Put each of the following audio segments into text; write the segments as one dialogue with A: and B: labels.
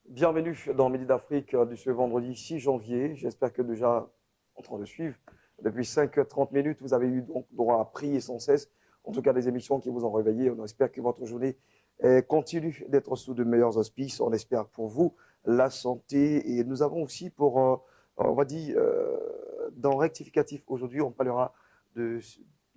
A: Bienvenue dans Midi d'Afrique de ce vendredi 6 janvier. J'espère que déjà, en train de suivre, depuis 5h30 minutes, vous avez eu donc droit à prier sans cesse. En tout cas, des émissions qui vous ont réveillé. On espère que votre journée continue d'être sous de meilleurs auspices. On espère pour vous la santé. Et nous avons aussi on va dire, dans Rectificatif aujourd'hui, on parlera de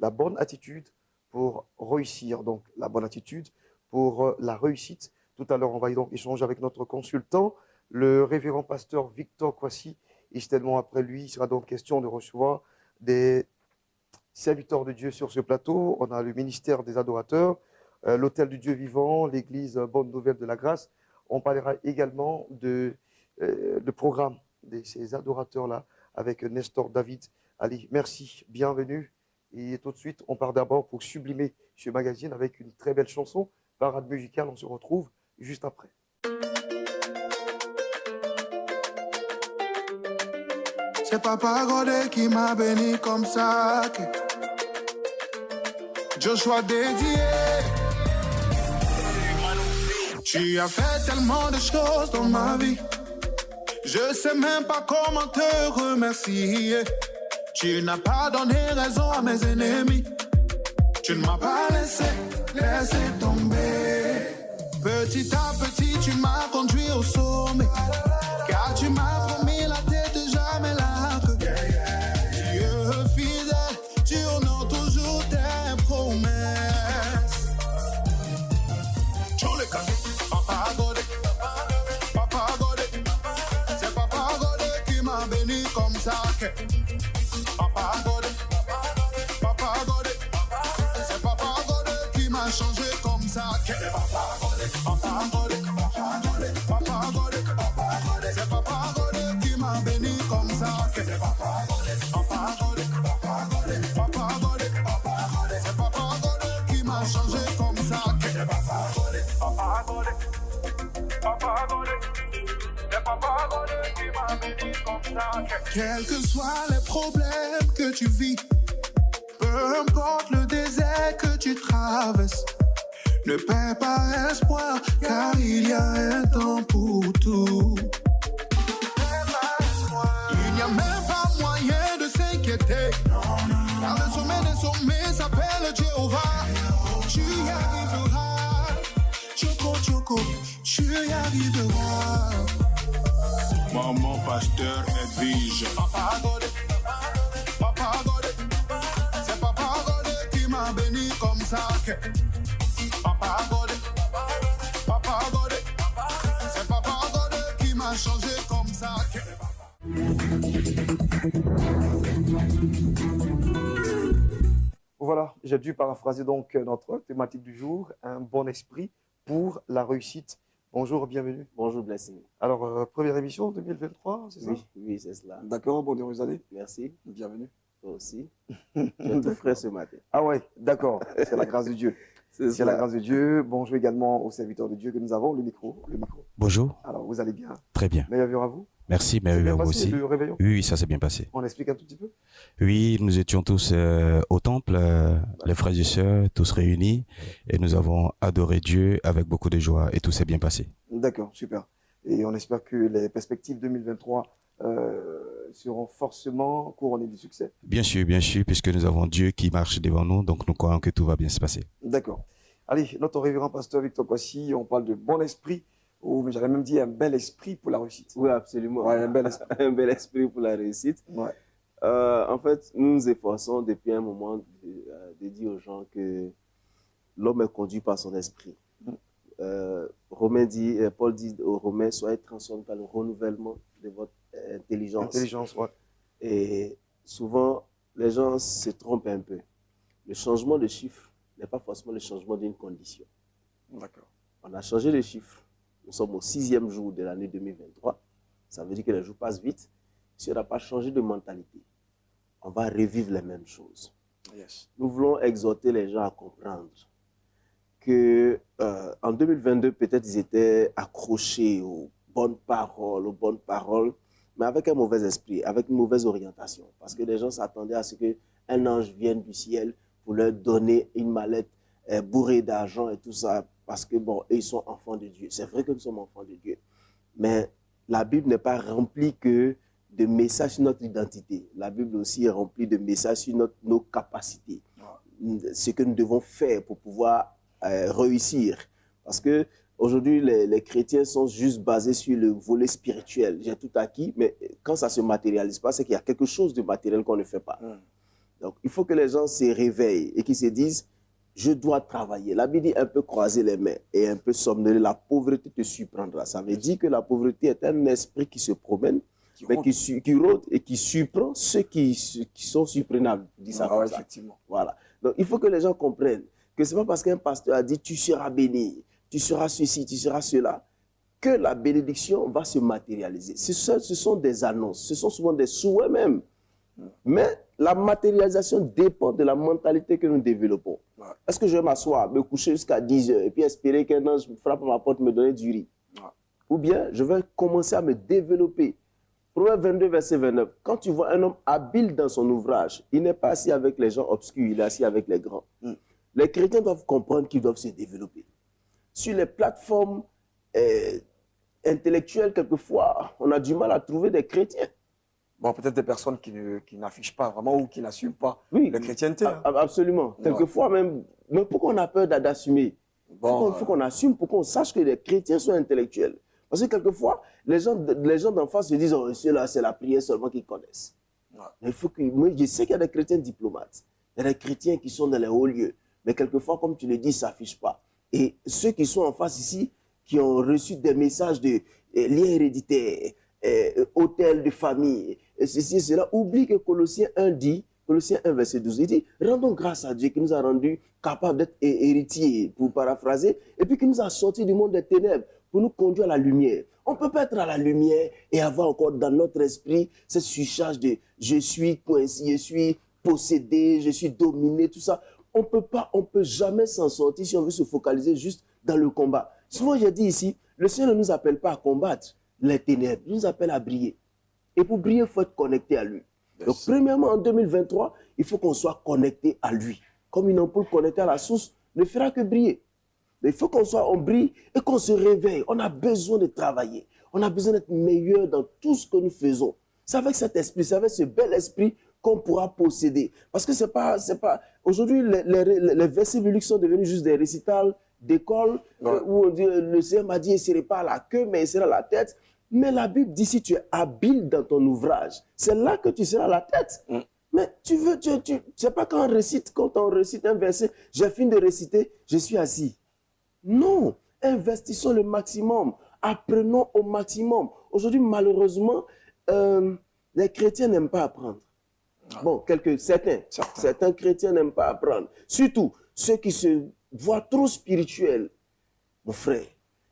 A: la bonne attitude pour réussir. Donc, la bonne attitude pour la réussite. Tout à l'heure, on va donc échanger avec notre consultant, le révérend pasteur Victor Kwasi. Et certainement après lui, il sera donc question de recevoir des serviteurs de Dieu sur ce plateau. On a le ministère des adorateurs, l'hôtel du Dieu vivant, l'église Bonne Nouvelle de la Grâce. On parlera également de programme de ces adorateurs-là avec Nestor David. Allez, merci, bienvenue. Et tout de suite, on part d'abord pour sublimer ce magazine avec une très belle chanson, parade musicale. On se retrouve juste après.
B: C'est Papa Godé qui m'a béni comme ça. Joshua dédié. Tu as fait tellement de choses dans ma vie. Je sais même pas comment te remercier. Tu n'as pas donné raison à mes ennemis. Tu ne m'as pas laissé tomber. Petit à petit, tu m'as conduit au sommet. Car tu m'as promis la tête, jamais l'arc. Dieu fidèle, tu honores toujours tes promesses. Papa Godé, c'est Papa Godé qui m'a béni comme ça. Papa Godé, c'est Papa Godé qui m'a changé comme ça. Papa Godé, c'est Papa Godé qui m'a béni comme ça. Papa Godé, c'est Papa Godé qui m'a changé comme ça. Papa Godé, c'est Papa Godé qui m'a béni comme ça. Quels que soient les problèmes que tu vis, peu importe le désert que tu traverses, ne perds pas espoir, car il y a un temps pour tout. Il n'y a même pas moyen de s'inquiéter, car le sommet des sommets s'appelle Jéhovah. Tu y arriveras, Choco, tu y arriveras. Maman, pasteur, Edwige. Papa Godé, c'est Papa Godé qui m'a béni comme ça. Papa Godé, c'est Papa Godé qui m'a changé comme ça.
A: Voilà, j'ai dû paraphraser donc notre thématique du jour, un bon esprit pour la réussite. Bonjour, bienvenue.
C: Bonjour, Blessing.
A: Alors, première émission 2023, c'est ça?
C: Oui, c'est cela.
A: D'accord, bonne heureuse année.
C: Merci.
A: Bienvenue.
C: Toi aussi. J'ai tout frais ce matin.
A: Ah ouais, d'accord, c'est la grâce de Dieu. C'est la grâce de Dieu. Bonjour également aux serviteurs de Dieu que nous avons, le micro.
D: Bonjour.
A: Alors, vous allez bien?
D: Très bien.
A: Meilleur à vous?
D: Merci, meilleur à vous aussi.
A: Le réveillon?
D: Oui, ça s'est bien passé.
A: On explique un tout petit peu?
D: Oui, nous étions tous au temple, les frères et sœurs, tous réunis, et nous avons adoré Dieu avec beaucoup de joie, et tout s'est bien passé.
A: D'accord, super. Et on espère que les perspectives 2023 seront forcément couronnées du succès.
D: Bien sûr, puisque nous avons Dieu qui marche devant nous, donc nous croyons que tout va bien se passer.
A: D'accord. Allez, notre révérend pasteur Victor Kwasi, on parle de bon esprit, ou j'allais même dire un bel esprit pour la réussite.
C: Oui, absolument.
A: Ouais, un bel esprit.
C: Un bel esprit pour la réussite.
A: Ouais.
C: En fait, nous nous efforçons depuis un moment de dire aux gens que l'homme est conduit par son esprit. Paul dit aux Romains, soyez transformés par le renouvellement de votre intelligence.
A: Intelligence, ouais.
C: Et souvent, les gens se trompent un peu. Le changement de chiffre n'est pas forcément le changement d'une condition.
A: D'accord.
C: On a changé de chiffre. Nous sommes au 6e jour de l'année 2023. Ça veut dire que les jours passent vite. Si on n'a pas changé de mentalité, on va revivre les mêmes choses.
A: Yes.
C: Nous voulons exhorter les gens à comprendre que en 2022, peut-être ils étaient accrochés aux bonnes paroles, mais avec un mauvais esprit, avec une mauvaise orientation. Parce que les gens s'attendaient à ce qu'un ange vienne du ciel pour leur donner une mallette bourrée d'argent et tout ça, parce que, bon, eux, ils sont enfants de Dieu. C'est vrai que nous sommes enfants de Dieu. Mais la Bible n'est pas remplie que de messages sur notre identité. La Bible aussi est remplie de messages sur nos capacités. Ce que nous devons faire pour pouvoir réussir. Parce que aujourd'hui, les chrétiens sont juste basés sur le volet spirituel. J'ai tout acquis, mais quand ça ne se matérialise pas, c'est qu'il y a quelque chose de matériel qu'on ne fait pas. Donc, il faut que les gens se réveillent et qu'ils se disent, je dois travailler. La Bible dit un peu croiser les mains et un peu somnoler. La pauvreté te surprendra. Ça veut dire que la pauvreté est un esprit qui se promène, qui rôde et qui surprend ceux qui sont surprenables. Dit ça comme ça.
A: Effectivement.
C: Voilà. Donc, il faut que les gens comprennent que ce n'est pas parce qu'un pasteur a dit tu seras béni, tu seras ceci, tu seras cela, que la bénédiction va se matérialiser. Ce sont des annonces, ce sont souvent des souhaits même. Mais la matérialisation dépend de la mentalité que nous développons. Est-ce que je vais m'asseoir, me coucher jusqu'à 10 heures et puis espérer qu'un ange frappe à ma porte et me donne du riz? Ou bien je vais commencer à me développer. Proverbe 22, verset 29. Quand tu vois un homme habile dans son ouvrage, il n'est pas assis avec les gens obscurs, il est assis avec les grands. Les chrétiens doivent comprendre qu'ils doivent se développer. Sur les plateformes intellectuelles, quelquefois, on a du mal à trouver des chrétiens.
A: Bon, peut-être des personnes qui n'affichent pas vraiment ou qui n'assument pas la chrétienté.
C: Absolument. Quelquefois même, mais pourquoi on a peur d'assumer? Il faut qu'on assume pour qu'on sache que les chrétiens sont intellectuels. Parce que quelquefois, les gens d'en face se disent, oh, ceux-là, c'est la prière seulement qu'ils connaissent. Mais il faut que, moi, je sais qu'il y a des chrétiens diplomates. Il y a des chrétiens qui sont dans les hauts lieux. Mais quelquefois, comme tu le dis, ça ne s'affiche pas. Et ceux qui sont en face ici, qui ont reçu des messages de liens héréditaires, hôtel de famille, et ceci et cela, oublie que Colossiens 1 dit, Colossiens 1 verset 12, il dit, rendons grâce à Dieu qui nous a rendus capables d'être héritiers, pour paraphraser, et puis qui nous a sortis du monde des ténèbres pour nous conduire à la lumière. On ne peut pas être à la lumière et avoir encore dans notre esprit cette surcharge de je suis coincé, je suis possédé, je suis dominé, tout ça. On ne peut jamais s'en sortir si on veut se focaliser juste dans le combat. Souvent, j'ai dit ici, le Seigneur ne nous appelle pas à combattre les ténèbres, il nous appelle à briller. Et pour briller, il faut être connecté à lui. Donc, premièrement, en 2023, il faut qu'on soit connecté à lui. Comme une ampoule connectée à la source ne fera que briller. Mais il faut on brille et qu'on se réveille. On a besoin de travailler. On a besoin d'être meilleur dans tout ce que nous faisons. C'est avec cet esprit, c'est avec ce bel esprit qu'on pourra posséder. Parce que c'est pas... Aujourd'hui, les versets bibliques sont devenus juste des récitals d'école où on dit, le Seigneur m'a dit, il ne serait pas à la queue, mais il sera à la tête. Mais la Bible dit, si tu es habile dans ton ouvrage, c'est là que tu seras à la tête. Mais tu sais pas quand on récite un verset, j'ai fini de réciter, je suis assis. Non, investissons le maximum, apprenons au maximum. Aujourd'hui, malheureusement, les chrétiens n'aiment pas apprendre. Bon, certains chrétiens n'aiment pas apprendre. Surtout, ceux qui se voient trop spirituels. Mon frère,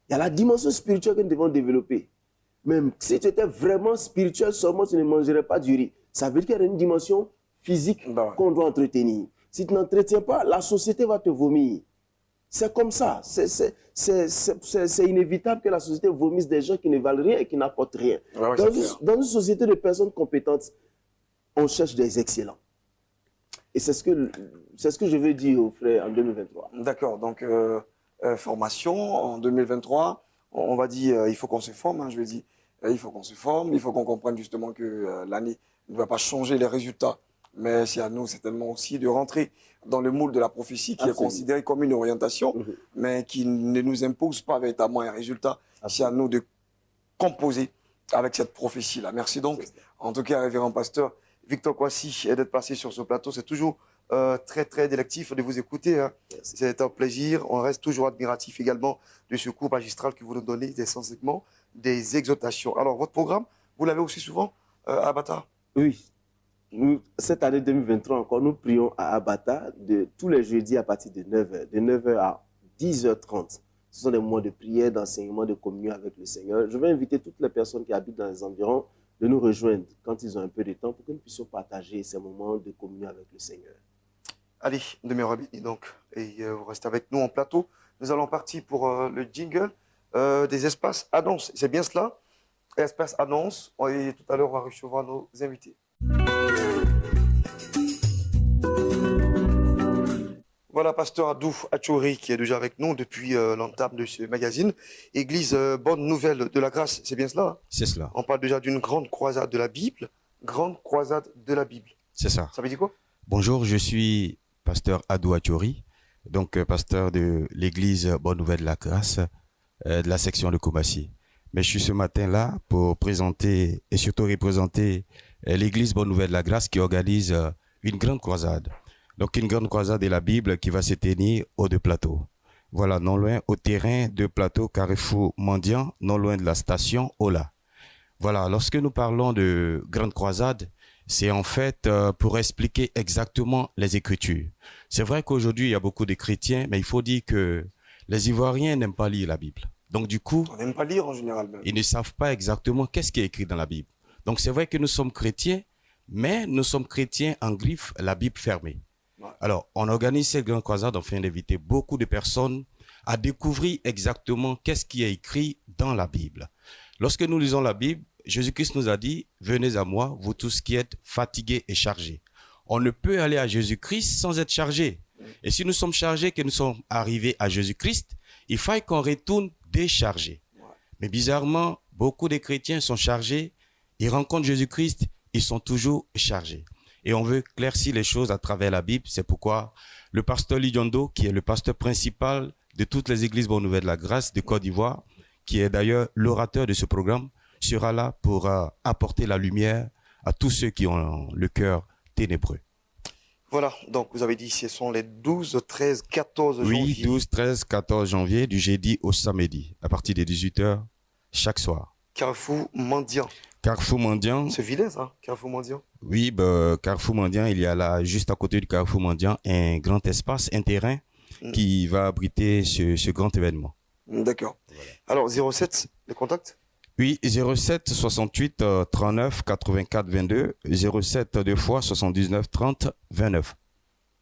C: il y a la dimension spirituelle que nous devons développer. Même si tu étais vraiment spirituel, seulement tu ne mangerais pas du riz. Ça veut dire qu'il y a une dimension physique qu'on doit entretenir. Si tu n'entretiens pas, la société va te vomir. C'est comme ça. C'est inévitable que la société vomisse des gens qui ne valent rien et qui n'apportent rien. Dans une société de personnes compétentes, on cherche des excellents. Et c'est ce que je veux dire aux frères en 2023.
A: D'accord. Donc, formation en 2023, on va dire, il faut qu'on se forme, hein, je veux dire. Il faut qu'on se forme, il faut qu'on comprenne justement que l'année ne va pas changer les résultats. Mais c'est à nous certainement aussi de rentrer dans le moule de la prophétie qui est considérée comme une orientation, mais qui ne nous impose pas véritablement un résultat. C'est à nous de composer avec cette prophétie-là. Merci donc, en tout cas, révérend pasteur Victor Kwasi, d'être passé sur ce plateau. C'est toujours très, très délectif de vous écouter. Hein. C'est un plaisir. On reste toujours admiratif également de ce cours magistral que vous nous donnez, des enseignements, des exhortations. Alors, votre programme, vous l'avez aussi souvent à Abata?
C: Oui. Cette année 2023 encore, nous prions à Abata tous les jeudis à partir de 9h, de 9h à 10h30. Ce sont des moments de prière, d'enseignement, de communion avec le Seigneur. Je vais inviter toutes les personnes qui habitent dans les environs de nous rejoindre quand ils ont un peu de temps pour que nous puissions partager ces moments de communion avec le Seigneur.
A: Allez, demeurez bénis donc, et vous restez avec nous en plateau. Nous allons partir pour le jingle des espaces annonces. C'est bien cela? Espace annonce. Et tout à l'heure, on va recevoir nos invités. Voilà, pasteur Adou Achouri qui est déjà avec nous depuis l'entame de ce magazine. Église Bonne Nouvelle de la Grâce, c'est bien cela?
D: C'est cela.
A: On parle déjà d'une grande croisade de la Bible. Grande croisade de la Bible.
D: C'est ça.
A: Ça veut dire quoi?
D: Bonjour, je suis pasteur Adou Achouri, donc pasteur de l'église Bonne Nouvelle de la Grâce, de la section de Koumassi. Mais je suis ce matin-là pour présenter et surtout représenter l'église Bonne Nouvelle de la Grâce qui organise une grande croisade. Donc une grande croisade de la Bible qui va se tenir au de Plateau. Voilà, non loin au terrain de Plateau Carrefour Mendiant, non loin de la station Ola. Voilà, lorsque nous parlons de grande croisade, c'est en fait pour expliquer exactement les Écritures. C'est vrai qu'aujourd'hui, il y a beaucoup de chrétiens, mais il faut dire que les Ivoiriens n'aiment pas lire la Bible. Donc du coup,
A: On n'aime pas lire en général. Même.
D: ils ne savent pas exactement qu'est-ce qui est écrit dans la Bible. Donc c'est vrai que nous sommes chrétiens, mais nous sommes chrétiens en griffe, la Bible fermée.
A: Ouais.
D: Alors, on organise cette grande croisade afin d'inviter beaucoup de personnes à découvrir exactement qu'est-ce qui est écrit dans la Bible. Lorsque nous lisons la Bible, Jésus-Christ nous a dit, venez à moi, vous tous qui êtes fatigués et chargés. On ne peut aller à Jésus-Christ sans être chargé. Et si nous sommes chargés, que nous sommes arrivés à Jésus-Christ, il faut qu'on retourne déchargés. Mais bizarrement, beaucoup de chrétiens sont chargés, ils rencontrent Jésus-Christ, ils sont toujours chargés. Et on veut éclaircir les choses à travers la Bible. C'est pourquoi le pasteur Lidiondo, qui est le pasteur principal de toutes les églises Bonne Nouvelle de la Grâce de Côte d'Ivoire, qui est d'ailleurs l'orateur de ce programme, sera là pour apporter la lumière à tous ceux qui ont le cœur ténébreux.
A: Voilà, donc vous avez dit ce sont les 12, 13, 14 janvier.
D: Oui, 12, 13, 14 janvier, du jeudi au samedi, à partir de 18h chaque soir.
A: Carrefour Mendiant.
D: Carrefour Mendiant.
A: C'est vilain ça, Carrefour Mendiant.
D: Oui, Carrefour Mendiant, il y a là, juste à côté du Carrefour Mendiant, un grand espace, un terrain qui va abriter ce grand événement.
A: D'accord. Voilà. Alors, 07, le contact?
D: Oui, 07 68 39 84 22, 07 deux fois 79 30 29.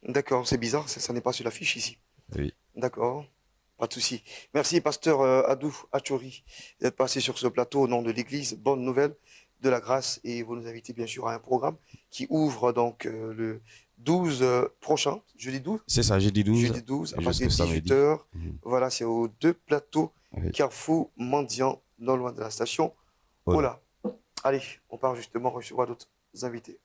A: D'accord, c'est bizarre, ça n'est pas sur l'affiche ici.
D: Oui.
A: D'accord, pas de souci. Merci, pasteur Adou Achouri, d'être passé sur ce plateau au nom de l'église Bonne Nouvelle de la Grâce. Et vous nous invitez bien sûr à un programme qui ouvre donc le 12 prochain, jeudi 12.
D: C'est ça, jeudi 12.
A: Jeudi 12, à partir de 18h. Voilà, c'est aux deux plateaux, Carrefour Mendiant, non loin de la station. Voilà. Allez, on part justement recevoir d'autres invités.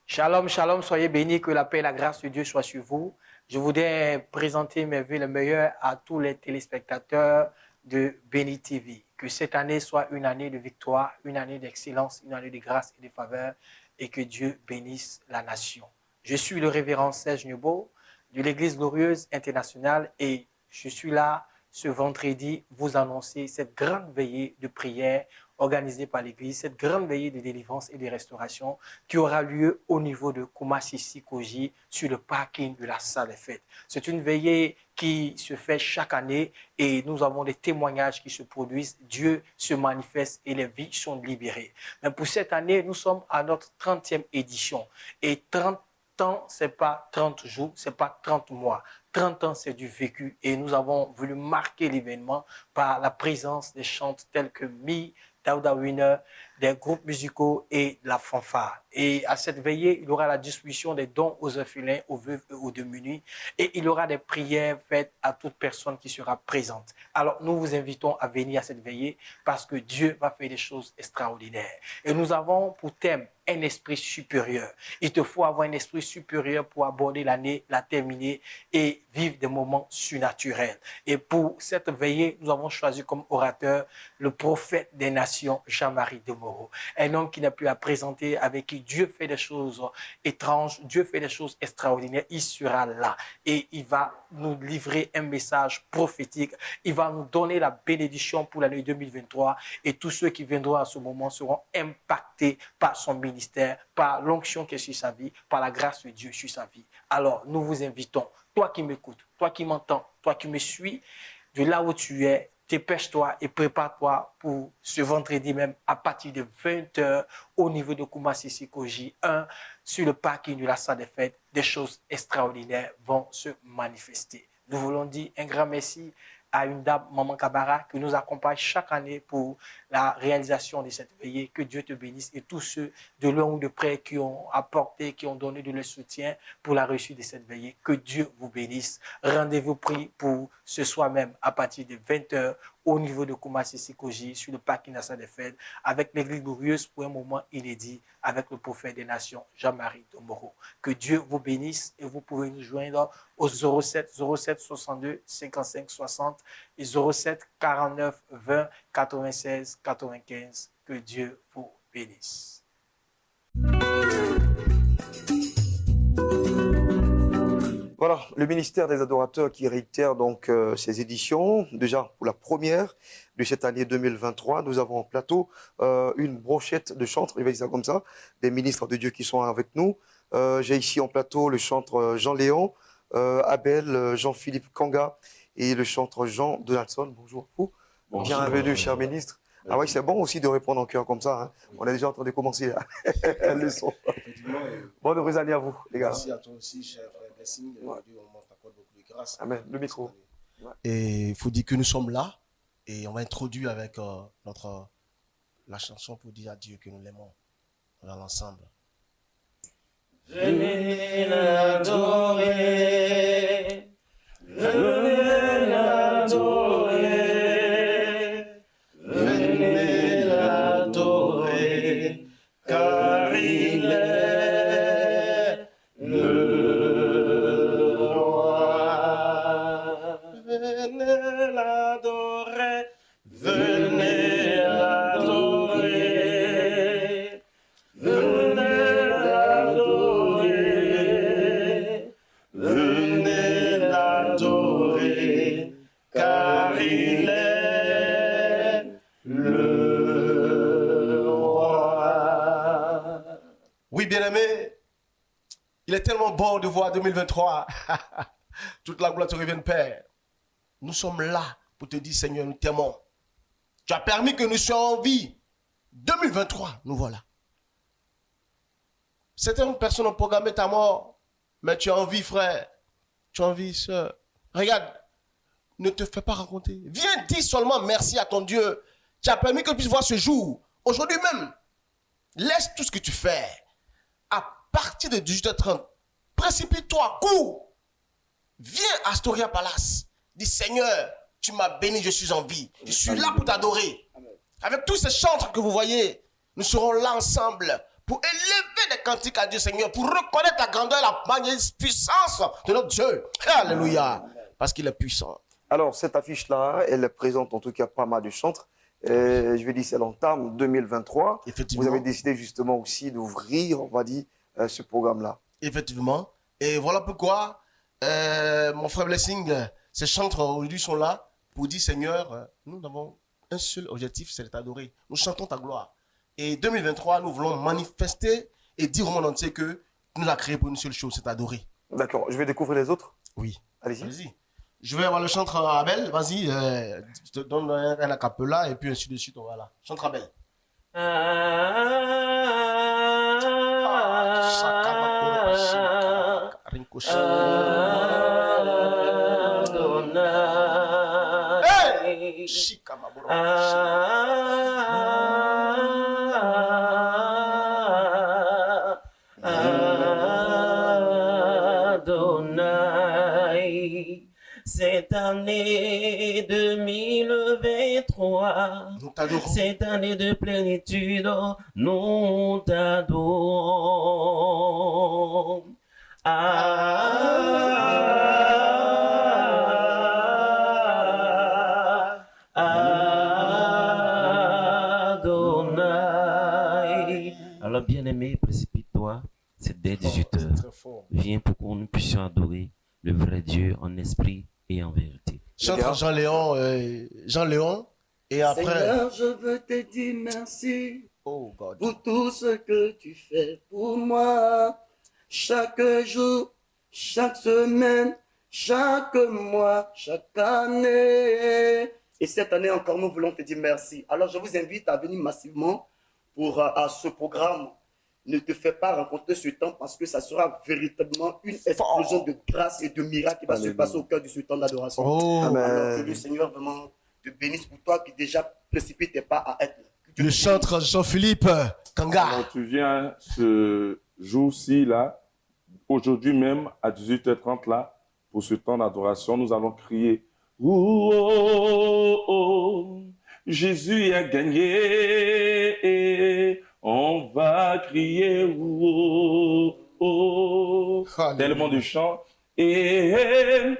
E: Shalom, shalom, soyez bénis, que la paix et la grâce de Dieu soient sur vous. Je voudrais présenter mes vœux les meilleurs à tous les téléspectateurs de Béni TV. Que cette année soit une année de victoire, une année d'excellence, une année de grâce et de faveur, et que Dieu bénisse la nation. Je suis le révérend Serge Nebo de l'Église Glorieuse Internationale et je suis là ce vendredi vous annoncer cette grande veillée de prière organisée par l'Église, cette grande veillée de délivrance et de restauration qui aura lieu au niveau de Koumassi Koji sur le parking de la salle des fêtes. C'est une veillée qui se fait chaque année et nous avons des témoignages qui se produisent. Dieu se manifeste et les vies sont libérées. Mais pour cette année, nous sommes à notre 30e édition et 30 ans, ce n'est pas 30 jours, ce n'est pas 30 mois. 30 ans, c'est du vécu et nous avons voulu marquer l'événement par la présence des chantes tels que Mi, Dauda Winner, des groupes musicaux et de la fanfare. Et à cette veillée, il y aura la distribution des dons aux orphelins, aux veuves et aux démunis. Et il y aura des prières faites à toute personne qui sera présente. Alors, nous vous invitons à venir à cette veillée parce que Dieu va faire des choses extraordinaires. Et nous avons pour thème un esprit supérieur. Il te faut avoir un esprit supérieur pour aborder l'année, la terminer et vivre des moments surnaturels. Et pour cette veillée, nous avons choisi comme orateur le prophète des nations, Jean-Marie Demoro. Un homme qui n'a plus à présenter, avec qui Dieu fait des choses étranges, Dieu fait des choses extraordinaires. Il sera là et il va nous livrer un message prophétique. Il va nous donner la bénédiction pour l'année 2023 et tous ceux qui viendront à ce moment seront impactés par son ministère, par l'onction qui est sur sa vie, par la grâce de Dieu sur sa vie. Alors, nous vous invitons, toi qui m'écoutes, toi qui m'entends, toi qui me suis, de là où tu es, dépêche-toi et prépare-toi pour ce vendredi même à partir de 20h au niveau de Koumassi Koji 1 sur le parking de la salle des fêtes. Des choses extraordinaires vont se manifester. Nous voulons dire un grand merci à une dame, Maman Kabara, qui nous accompagne chaque année pour la réalisation de cette veillée. Que Dieu te bénisse et tous ceux de loin ou de près qui ont apporté, qui ont donné de leur soutien pour la réussite de cette veillée. Que Dieu vous bénisse. Rendez-vous pris pour ce soir même à partir de 20h au niveau de Koumassi Sikoji sur le parc Inassa des Fêtes avec l'église glorieuse pour un moment inédit avec le prophète des nations Jean-Marie Domoro. Que Dieu vous bénisse et vous pouvez nous joindre au 07 62 55 60 et 07 49 20 96 95. Que Dieu vous bénisse.
A: Voilà, le ministère des adorateurs qui réitère donc ses éditions. Déjà, pour la première de cette année 2023, nous avons en plateau une brochette de chantres, je vais dire ça comme ça, des ministres de Dieu qui sont avec nous. J'ai ici en plateau le chantre Jean-Léon, Abel, Jean-Philippe Kanga et le chantre Jean Donaldson. Bonjour à vous. Bienvenue, cher ministre. Ah oui, c'est bon aussi de répondre en chœur comme ça. Hein. On est déjà en train de commencer la leçon. Bonne heureuse année à vous, les gars.
F: Merci à toi aussi, cher frère Blessing. Dieu t'accorde beaucoup de grâce.
A: Amen. Le micro.
F: Et il faut dire que nous sommes là et on va introduire avec la chanson pour dire à Dieu que nous l'aimons dans l'ensemble.
G: Venez l'adorer, venez l'adorer, venez l'adorer, car il est le roi. Venez l'adorer, venez l'adorer, venez l'adorer, venez l'adorer, car il est le roi.
F: Oui, bien-aimé, il est tellement bon de voir 2023. Toute la gloire te revienne, Père. Nous sommes là pour te dire, Seigneur, nous t'aimons. Tu as permis que nous soyons en vie. 2023, nous voilà. Certaines personnes ont programmé ta mort, mais tu as envie, frère. Tu as envie, soeur. Regarde, ne te fais pas raconter. Viens dire seulement merci à ton Dieu. Tu as permis que tu puisses voir ce jour. Aujourd'hui même, laisse tout ce que tu fais. À partir de 18h30, précipite-toi, cours. Viens à Astoria Palace. Dis, Seigneur, tu m'as béni, je suis en vie. Je suis là pour t'adorer. Avec tous ces chantres que vous voyez, nous serons là ensemble pour élever des cantiques à Dieu, Seigneur, pour reconnaître la grandeur et la magnifique puissance de notre Dieu. Alléluia. Parce qu'il est puissant.
A: Alors, cette affiche-là, elle présente en tout cas pas mal de chantres. Je vais dire, c'est l'entame 2023.
F: Effectivement.
A: Vous avez décidé justement aussi d'ouvrir, on va dire, ce programme-là.
F: Effectivement. Et voilà pourquoi, mon frère Blessing, ces chantres aujourd'hui sont là pour dire, Seigneur, nous avons un seul objectif, c'est de t'adorer. Nous chantons ta gloire. Et 2023, nous voulons manifester et dire au monde entier que nous l'avons créé pour une seule chose, c'est t'adorer.
A: D'accord. Je vais découvrir les autres.
F: Oui.
A: Allez-y.
F: Allez-y. Je vais avoir le chantre Abel. Vas-y, je te donne un acapella et puis ainsi de suite. Voilà. Chantre Abel. Hey!
G: Adonai, cette année 2023,
F: Nous t'adorons.
G: cette année de plénitude, nous t'adorons. Adonai. Alors bien-aimé, précipite-toi, c'est dès 18h.
F: Très fort.
G: Viens pour que nous puissions adorer le vrai Dieu en esprit et en vérité.
F: Chantre Jean-Léon. Et après.
H: Seigneur, je veux te dire merci
F: Oh God.
H: pour tout ce que tu fais pour moi. Chaque jour, chaque semaine, chaque mois, chaque année. Et cette année encore, nous voulons te dire merci. Alors, je vous invite à venir massivement pour à ce programme ne te fais pas rencontrer ce temps parce que ça sera véritablement une explosion de grâce et de miracles qui va se passer au cœur de ce temps d'adoration.
F: Oh.
H: Alors que le Seigneur vraiment te bénisse pour toi qui déjà précipite tes pas à être là.
F: Le chantre Jean-Philippe Kanga.
I: Alors, tu viens ce jour-ci, là, aujourd'hui même, à 18h30, là, pour ce temps d'adoration, nous allons crier « Oh, oh, oh, Jésus a gagné !» On va crier « Oh, oh, oh !» Tellement de chants. Il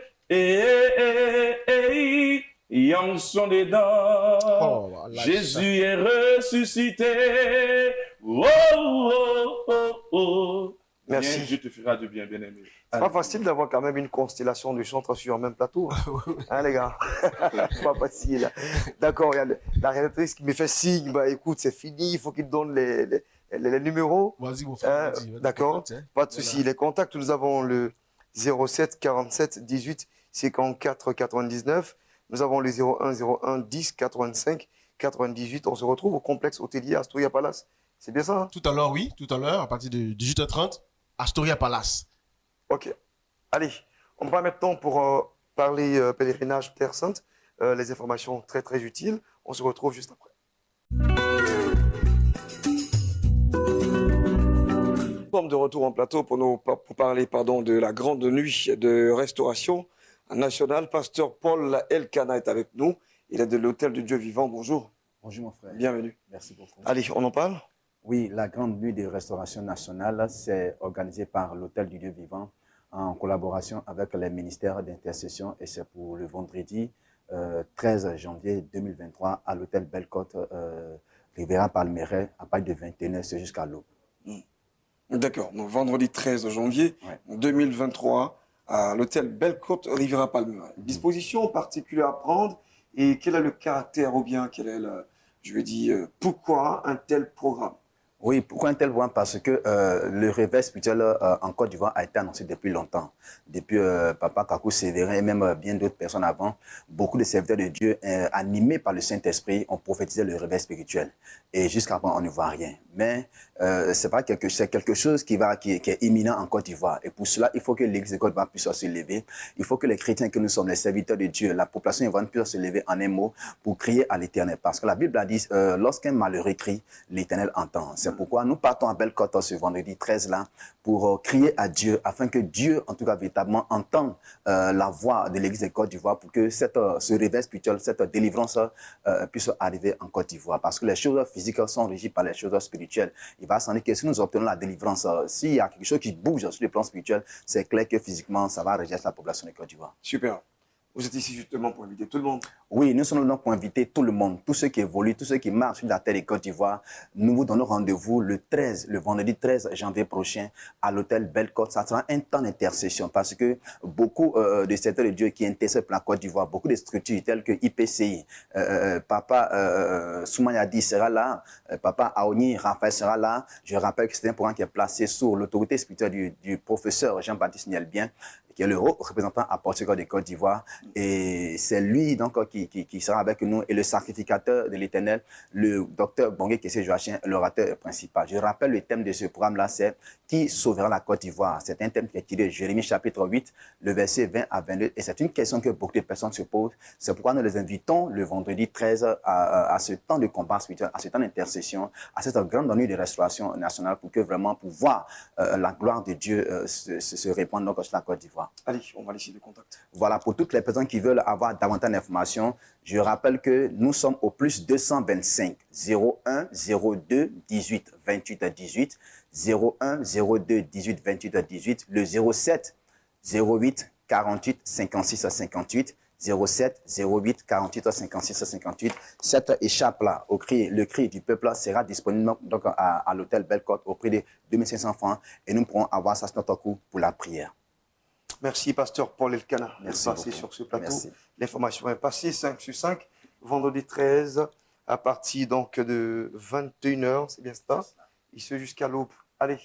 I: y a un son dedans.
F: Oh,
I: Jésus est ressuscité. Oh, oh, oh, oh.
A: Merci.
I: Bien, Dieu te fera de bien, bien-aimé.
A: C'est pas facile d'avoir quand même une constellation de chantres sur un même plateau. Hein, les gars? C'est pas facile. D'accord, il y a la rédactrice qui me fait signe. Bah écoute, c'est fini, il faut qu'il donne les numéros.
F: Vas-y, mon frère.
A: D'accord, pas de souci. Les contacts, nous avons le 07 47 18 54 99. Nous avons le 01 01 10 85 98. On se retrouve au complexe hôtelier Astoria Palace. C'est bien ça, hein?
F: Tout à l'heure, oui. Tout à l'heure, à partir de 18h30, Astoria Palace.
A: Ok. Allez, on va maintenant pour parler pèlerinage Terre Sainte. Les informations très très utiles. On se retrouve juste après. Nous sommes de retour en plateau pour parler de la grande nuit de restauration nationale. Pasteur Paul Elkanah est avec nous. Il est de l'Hôtel du Dieu Vivant. Bonjour.
J: Bonjour mon frère.
A: Bienvenue.
J: Merci beaucoup.
A: Allez, on en parle?
J: Oui, la grande nuit de restauration nationale, c'est organisé par l'Hôtel du Dieu Vivant en collaboration avec les ministères d'intercession et c'est pour le vendredi 13 janvier 2023 à l'Hôtel Belle-Côte, Riviera Palmeraie, à partir de 21h, c'est jusqu'à l'aube.
A: D'accord, donc vendredi 13 janvier 2023 à l'Hôtel Belle-Côte, Riviera Palmeraie. Disposition particulière à prendre et quel est le caractère ou bien quel est pourquoi un tel programme?
J: Oui, pourquoi un tel programme? Parce que le réveil spirituel en Côte d'Ivoire a été annoncé depuis longtemps. Depuis Papa Kakou Sévérin et même bien d'autres personnes avant, beaucoup de serviteurs de Dieu animés par le Saint-Esprit ont prophétisé le réveil spirituel. Et jusqu'à présent, on ne voit rien. Mais c'est quelque chose qui est imminent en Côte d'Ivoire. Et pour cela, il faut que l'Église de Côte d'Ivoire puisse se lever. Il faut que les chrétiens que nous sommes, les serviteurs de Dieu, la population ivoirienne puisse se lever en un mot pour crier à l'Éternel. Parce que la Bible a dit, lorsqu'un malheureux crie, l'Éternel entend. C'est pourquoi nous partons à Belle-Côte ce vendredi 13 là pour crier à Dieu afin que Dieu, en tout cas véritablement, entende la voix de l'Église de Côte d'Ivoire pour que ce réveil spirituel, cette délivrance puisse arriver en Côte d'Ivoire. Parce que les choses physiques sont régies par les choses spirituelles. Il va s'en dire que si nous obtenons la délivrance, s'il y a quelque chose qui bouge sur le plan spirituel, c'est clair que physiquement, ça va régir la population de Côte d'Ivoire.
A: Super. Vous êtes ici justement pour inviter tout le monde?
J: Oui, nous sommes là pour inviter tout le monde, tous ceux qui évoluent, tous ceux qui marchent sur la terre de Côte d'Ivoire. Nous vous donnons rendez-vous le vendredi 13 janvier prochain à l'hôtel Belle-Côte. Ça sera un temps d'intercession parce que beaucoup de serviteurs de Dieu qui intercèdent pour la Côte d'Ivoire, beaucoup de structures telles que IPCI, Papa Soumayadi sera là, Papa Aoni Raphaël sera là. Je rappelle que c'est un programme qui est placé sous l'autorité spirituelle du professeur Jean-Baptiste Nielbien, qui est le représentant à Portugal de Côte d'Ivoire. Et c'est lui donc qui sera avec nous et le sacrificateur de l'Éternel, le docteur Bongué Kessé Joachim, l'orateur principal. Je rappelle le thème de ce programme-là, c'est « Qui sauvera la Côte d'Ivoire ?» C'est un thème qui est tiré de Jérémie chapitre 8, le verset 20 à 22. Et c'est une question que beaucoup de personnes se posent. C'est pourquoi nous les invitons le vendredi 13 à ce temps de combat spirituel, à ce temps d'intercession, à cette grande nuit de restauration nationale pour que vraiment pour voir la gloire de Dieu se répandre donc sur la Côte d'Ivoire.
A: Allez, on va laisser le contact.
J: Voilà, pour toutes les personnes qui veulent avoir davantage d'informations, je rappelle que nous sommes au plus 225 01 02 18 28 18, 01 02 18 28 18, le 07 08 48 56 58, 07 08 48 56 58. Cette échappe-là, le cri du peuple sera disponible donc à l'hôtel Belle-Côte au prix de 2500 francs et nous pourrons avoir ça sur notre coup pour la prière.
A: Merci, pasteur Paul Elkanah,
J: Merci
A: d'être passé
J: beaucoup.
A: sur ce plateau.
J: Merci.
A: L'information est passée, 5 sur 5, vendredi 13, à partir donc de 21h, c'est bien ça, ici jusqu'à l'aube. Allez,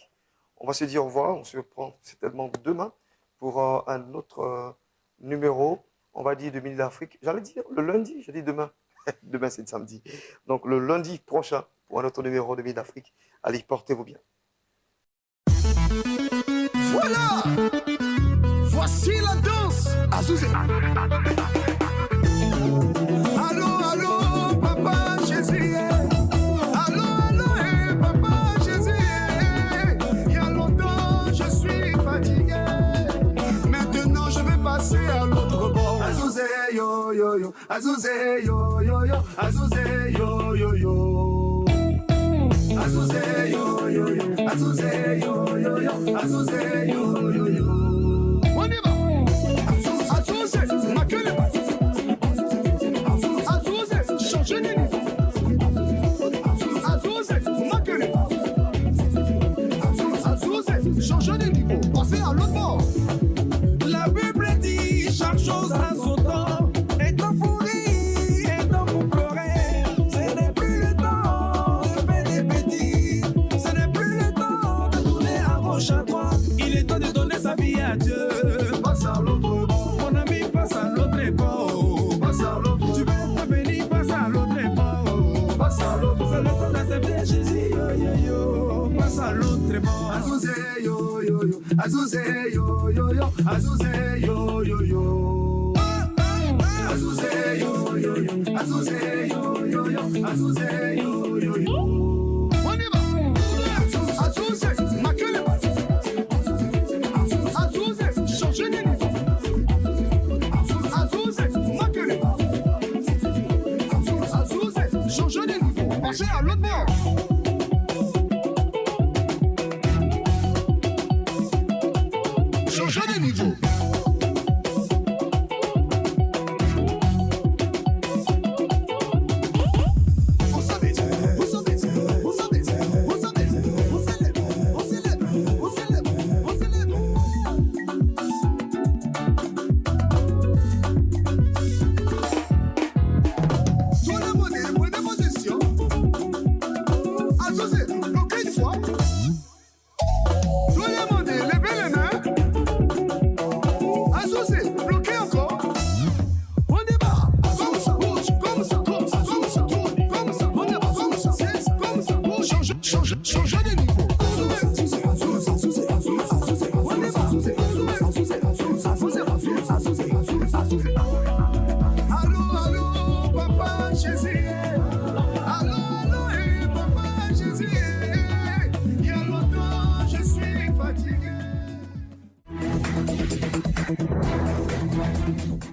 A: on va se dire au revoir, on se reprend certainement demain pour un autre numéro, on va dire de Mille d'Afrique. J'allais dire le lundi, j'ai dit demain. Demain, c'est le samedi. Donc le lundi prochain pour un autre numéro de Mille d'Afrique. Allez, portez-vous bien.
B: Voilà. Voici la danse. Azouzé. Allô, allô, papa Jésus. Allô, allô, papa Jésus. Il y a longtemps, je suis fatigué. Maintenant, je vais passer à l'autre bord. Azouzé, yo, yo, yo. Azouzé, yo, yo, yo. Azouzé, yo, yo, yo. Azouzé, yo, yo, yo. Azouzé, yo, yo, yo. Azouzé, yo, yo, yo. On y va. Azouzé, ma gueule est basse. Azouzé, changez de niveau. Azouzé, ma gueule est basse. Azouzé, changez de niveau. Passez à l'autre bord.
K: La Bible dit chaque chose a son temps. Et temps pour rire, et temps pour pleurer. Ce n'est plus le temps de faire des bêtises. Ce n'est plus le temps de tourner à gauche à droite. Il est temps de donner sa vie à Dieu.
B: Passe à l'autre bord.
K: Mon ami, passe à l'autre bord.
B: Passe à l'autre bord.
K: Tu veux être béni, passe à l'autre bord.
B: Passe à l'autre bord.
K: C'est le temps d'accepter Jésus, yo yo yo. Passe à l'autre bord.
B: Azouzé, yo, yo, yo. Azouzé, yo, yo, yo. Azouzé, yo, yo, yo. Azouzé, yo, yo, yo. Azouzé, yo, yo, yo. Azouzé, yo, yo, yo. On y va. Azouzé, ma gueule est basse. Azouzé, changez de niveau. Azouzé, ma gueule est basse. Azouzé, changez de niveau. Passez à l'autre bord.